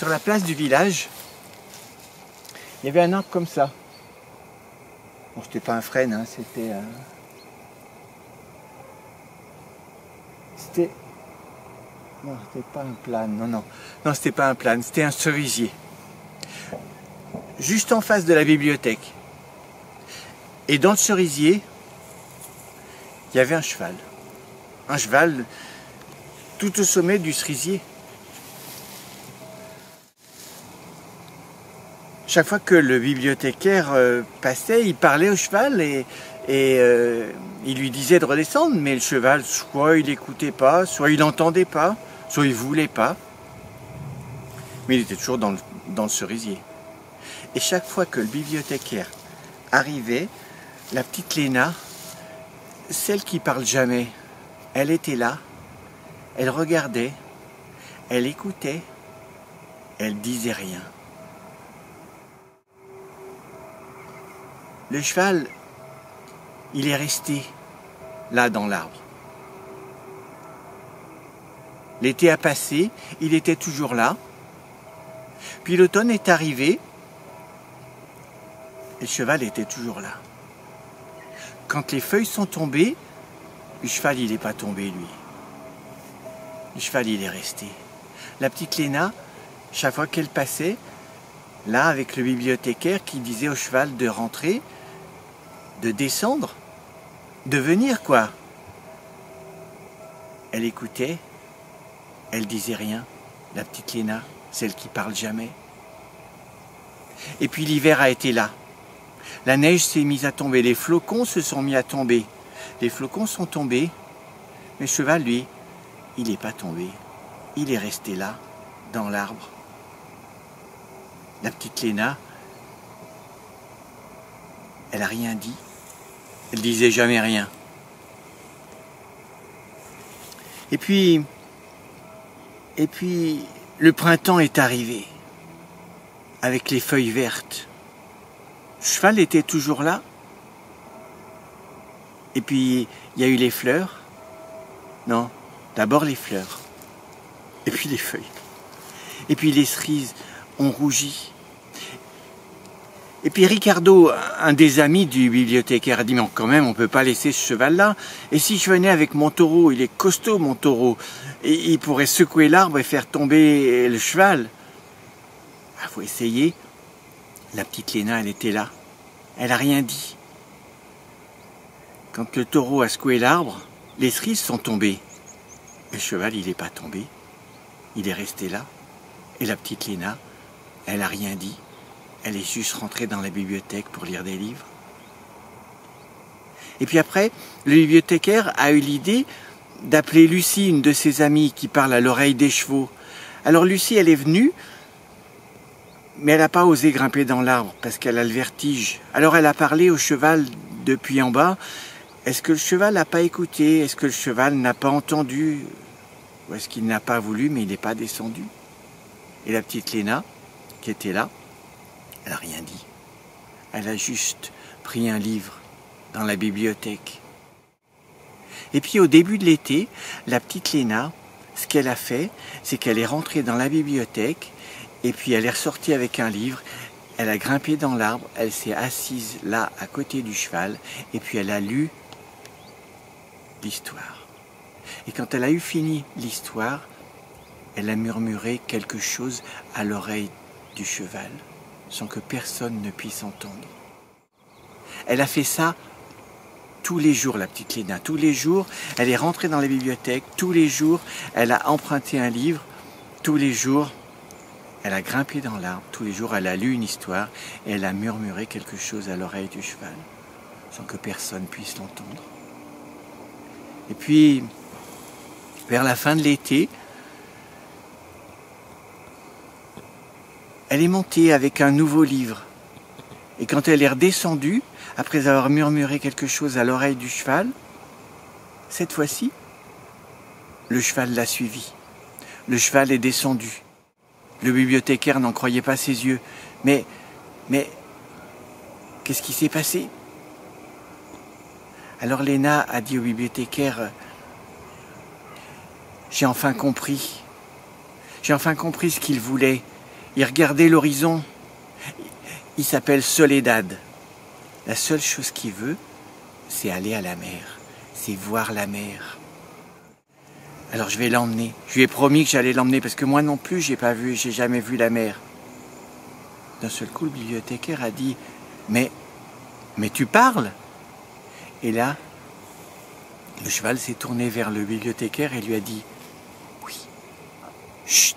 sur la place du village, il y avait un arbre comme ça. Bon, c'était pas un frêne, hein, c'était... Non, c'était pas un plâne, non, c'était pas un plâne, c'était un cerisier. Juste en face de la bibliothèque. Et dans le cerisier, il y avait un cheval. Un cheval tout au sommet du cerisier. Chaque fois que le bibliothécaire passait, il parlait au cheval et il lui disait de redescendre, mais le cheval, soit il n'écoutait pas, soit il n'entendait pas, soit il ne voulait pas. Mais il était toujours dans le cerisier. Et chaque fois que le bibliothécaire arrivait, la petite Léna, celle qui parle jamais, elle était là, elle regardait, elle écoutait, elle disait rien. Le cheval, il est resté là dans l'arbre. L'été a passé, il était toujours là. Puis l'automne est arrivé, et le cheval était toujours là. Quand les feuilles sont tombées, le cheval, il n'est pas tombé, lui. Le cheval, il est resté. La petite Léna, chaque fois qu'elle passait, là, avec le bibliothécaire qui disait au cheval de rentrer, de descendre, de venir, quoi. Elle écoutait, elle disait rien, la petite Léna, celle qui parle jamais. Et puis l'hiver a été là. La neige s'est mise à tomber, les flocons se sont mis à tomber. Les flocons sont tombés, mais le cheval, lui, il n'est pas tombé. Il est resté là, dans l'arbre. La petite Léna, elle n'a rien dit. Elle disait jamais rien. Et puis, le printemps est arrivé, avec les feuilles vertes. Le cheval était toujours là. Et puis, il y a eu les fleurs. Non, d'abord les fleurs. Et puis les feuilles. Et puis les cerises ont rougi. Et puis Ricardo, un des amis du bibliothécaire, a dit « Mais quand même, on ne peut pas laisser ce cheval-là. Et si je venais avec mon taureau, il est costaud mon taureau, et il pourrait secouer l'arbre et faire tomber le cheval. » Il faut essayer. La petite Léna, elle était là. Elle n'a rien dit. Quand le taureau a secoué l'arbre, les cerises sont tombées. Le cheval, il n'est pas tombé. Il est resté là. Et la petite Léna, elle n'a rien dit. Elle est juste rentrée dans la bibliothèque pour lire des livres. Et puis après, le bibliothécaire a eu l'idée d'appeler Lucie, une de ses amies qui parle à l'oreille des chevaux. Alors Lucie, elle est venue, mais elle n'a pas osé grimper dans l'arbre parce qu'elle a le vertige. Alors elle a parlé au cheval depuis en bas. Est-ce que le cheval n'a pas écouté? Est-ce que le cheval n'a pas entendu? Ou est-ce qu'il n'a pas voulu, mais il n'est pas descendu? Et la petite Léna, qui était là, elle n'a rien dit. Elle a juste pris un livre dans la bibliothèque. Et puis au début de l'été, la petite Léna, ce qu'elle a fait, c'est qu'elle est rentrée dans la bibliothèque et puis elle est ressortie avec un livre. Elle a grimpé dans l'arbre, elle s'est assise là à côté du cheval et puis elle a lu l'histoire. Et quand elle a eu fini l'histoire, elle a murmuré quelque chose à l'oreille du cheval, sans que personne ne puisse entendre. Elle a fait ça tous les jours, la petite Léna. Tous les jours, elle est rentrée dans la bibliothèque. Tous les jours, elle a emprunté un livre. Tous les jours, elle a grimpé dans l'arbre. Tous les jours, elle a lu une histoire. Et elle a murmuré quelque chose à l'oreille du cheval, sans que personne puisse l'entendre. Et puis, vers la fin de l'été, elle est montée avec un nouveau livre. Et quand elle est redescendue, après avoir murmuré quelque chose à l'oreille du cheval, cette fois-ci, le cheval l'a suivi. Le cheval est descendu. Le bibliothécaire n'en croyait pas ses yeux. Mais, qu'est-ce qui s'est passé? Alors Léna a dit au bibliothécaire, j'ai enfin compris. J'ai enfin compris ce qu'il voulait. Il regardait l'horizon. Il s'appelle Soledad. La seule chose qu'il veut, c'est aller à la mer. C'est voir la mer. Alors je vais l'emmener. Je lui ai promis que j'allais l'emmener parce que moi non plus, j'ai jamais vu la mer. D'un seul coup, le bibliothécaire a dit « Mais tu parles ?» Et là, le cheval s'est tourné vers le bibliothécaire et lui a dit « Oui, chut,